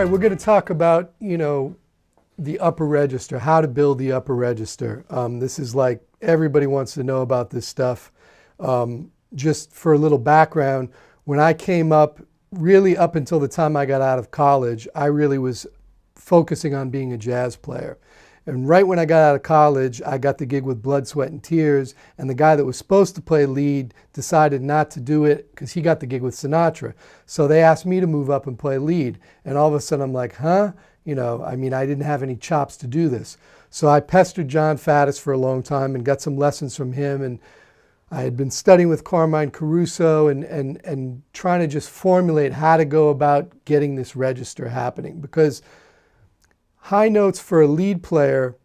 right, we're going to talk about, the upper register, how to build the upper register. This is like everybody wants to know about this stuff. Just for a little background, when I came up, really up until the time I got out of college, I really was focusing on being a jazz player. And right when I got out of college, I got the gig with Blood, Sweat, and Tears, and the guy that was supposed to play lead decided not to do it because he got the gig with Sinatra. So they asked me to move up and play lead. And all of a sudden I'm like, huh? I didn't have any chops to do this. So I pestered John Faddis for a long time and got some lessons from him. And I had been studying with Carmine Caruso and trying to just formulate how to go about getting this register happening. Because high notes for a lead player,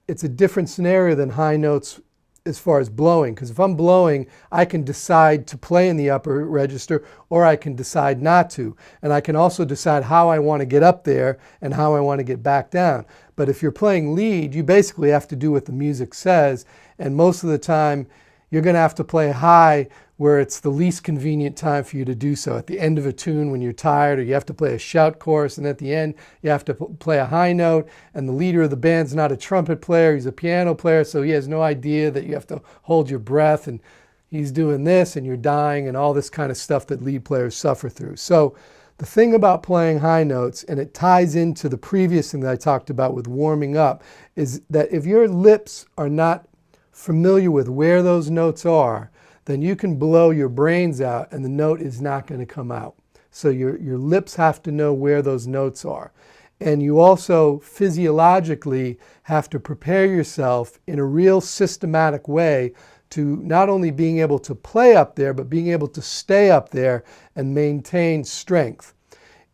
it's a different scenario than high notes as far as blowing. Because if I'm blowing, I can decide to play in the upper register or I can decide not to. And I can also decide how I want to get up there and how I want to get back down. But if you're playing lead, you basically have to do what the music says. And most of the time, you're going to have to play high where it's the least convenient time for you to do so. At the end of a tune when you're tired, or you have to play a shout chorus, and at the end you have to play a high note, and the leader of the band's not a trumpet player, he's a piano player, so he has no idea that you have to hold your breath, and he's doing this, and you're dying, and all this kind of stuff that lead players suffer through. So the thing about playing high notes, and it ties into the previous thing that I talked about with warming up, is that if your lips are not familiar with where those notes are, then you can blow your brains out and the note is not going to come out. So your lips have to know where those notes are. And you also physiologically have to prepare yourself in a real systematic way to not only being able to play up there, but being able to stay up there and maintain strength.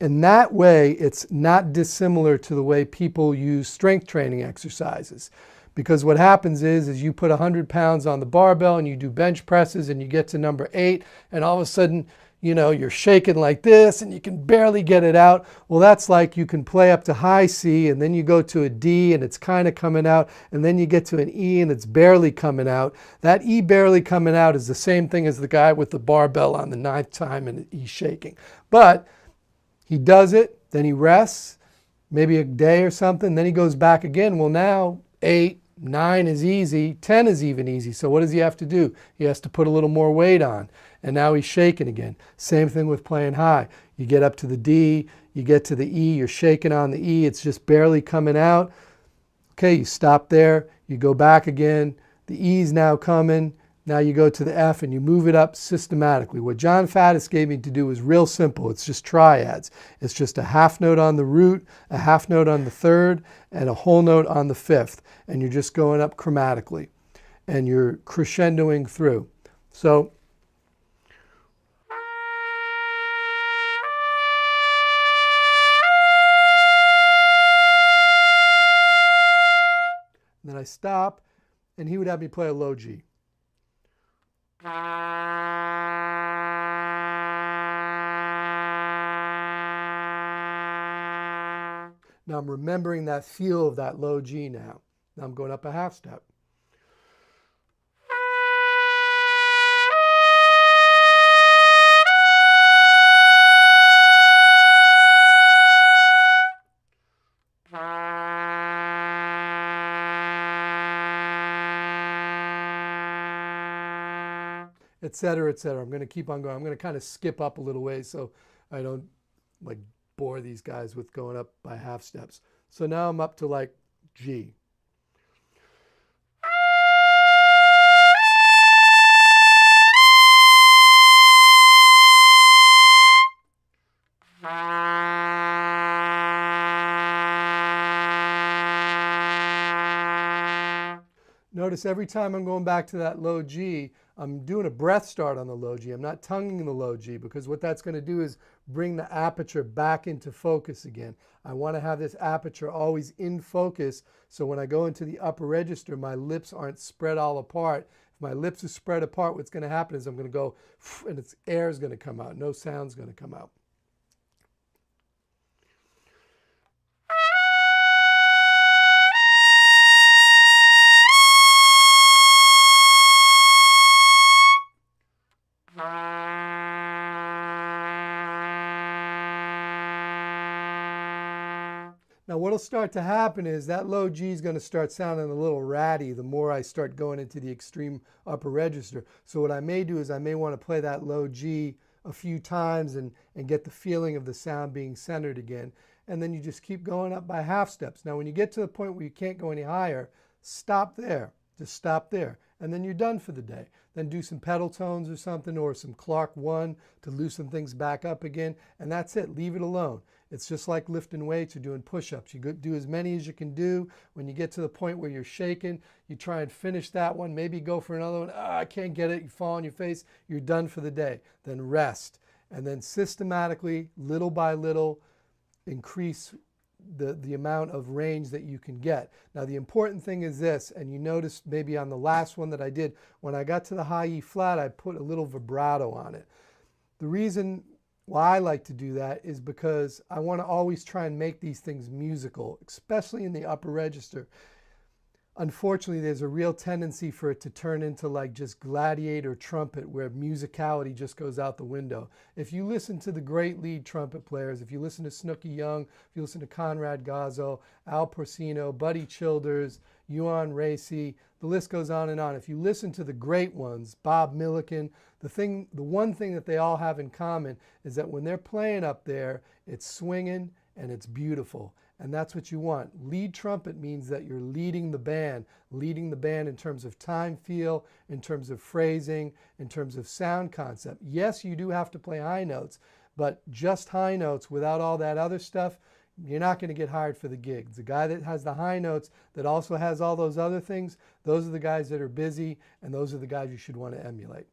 In that way, it's not dissimilar to the way people use strength training exercises. Because what happens is you put 100 pounds on the barbell and you do bench presses and you get to number 8 and all of a sudden, you're shaking like this and you can barely get it out. Well, that's like you can play up to high C and then you go to a D and it's kind of coming out and then you get to an E and it's barely coming out. That E barely coming out is the same thing as the guy with the barbell on the 9th time and he's shaking. But he does it, then he rests, maybe a day or something, then he goes back again. Well, now 8, 9 is easy, 10 is even easy. So what does he have to do? He has to put a little more weight on. And now he's shaking again. Same thing with playing high. You get up to the D, you get to the E, you're shaking on the E, it's just barely coming out. Okay, you stop there, you go back again, the E's now coming. Now you go to the F and you move it up systematically. What John Faddis gave me to do is real simple. It's just triads. It's just a half note on the root, a half note on the 3rd, and a whole note on the 5th. And you're just going up chromatically. And you're crescendoing through. So then I stop, and he would have me play a low G. Now I'm remembering that feel of that low G now. Now I'm going up a half step. Etc., etc. I'm going to keep on going. I'm going to kind of skip up a little ways so I don't bore these guys with going up by half steps. So now I'm up to G. Notice every time I'm going back to that low G, I'm doing a breath start on the low G. I'm not tonguing the low G because what that's going to do is bring the aperture back into focus again. I want to have this aperture always in focus so when I go into the upper register, my lips aren't spread all apart. If my lips are spread apart, what's going to happen is I'm going to go and air is going to come out. No sound's going to come out. Now what'll start to happen is that low G is going to start sounding a little ratty the more I start going into the extreme upper register. So what I may do is I may want to play that low G a few times and get the feeling of the sound being centered again. And then you just keep going up by half steps. Now when you get to the point where you can't go any higher, stop there. Just stop there. And then you're done for the day. Then do some pedal tones or something, or some Clark 1 to loosen things back up again. And that's it. Leave it alone. It's just like lifting weights or doing push-ups. You do as many as you can do. When you get to the point where you're shaking, you try and finish that one. Maybe go for another one. I can't get it. You fall on your face. You're done for the day. Then rest. And then systematically, little by little, increase the amount of range that you can get. Now the important thing is this, and you noticed maybe on the last one that I did, when I got to the high E flat, I put a little vibrato on it. The reason why I like to do that is because I want to always try and make these things musical, especially in the upper register. Unfortunately, there's a real tendency for it to turn into like just gladiator trumpet where musicality just goes out the window. If you listen to the great lead trumpet players, if you listen to Snooky Young, if you listen to Conrad Gazzo, Al Porcino, Buddy Childers, Euan Racy, the list goes on and on. If you listen to the great ones, Bob Milliken, the one thing that they all have in common is that when they're playing up there, it's swinging and it's beautiful. And that's what you want. Lead trumpet means that you're leading the band in terms of time feel, in terms of phrasing, in terms of sound concept. Yes, you do have to play high notes, but just high notes without all that other stuff, you're not going to get hired for the gigs. The guy that has the high notes that also has all those other things, those are the guys that are busy, and those are the guys you should want to emulate.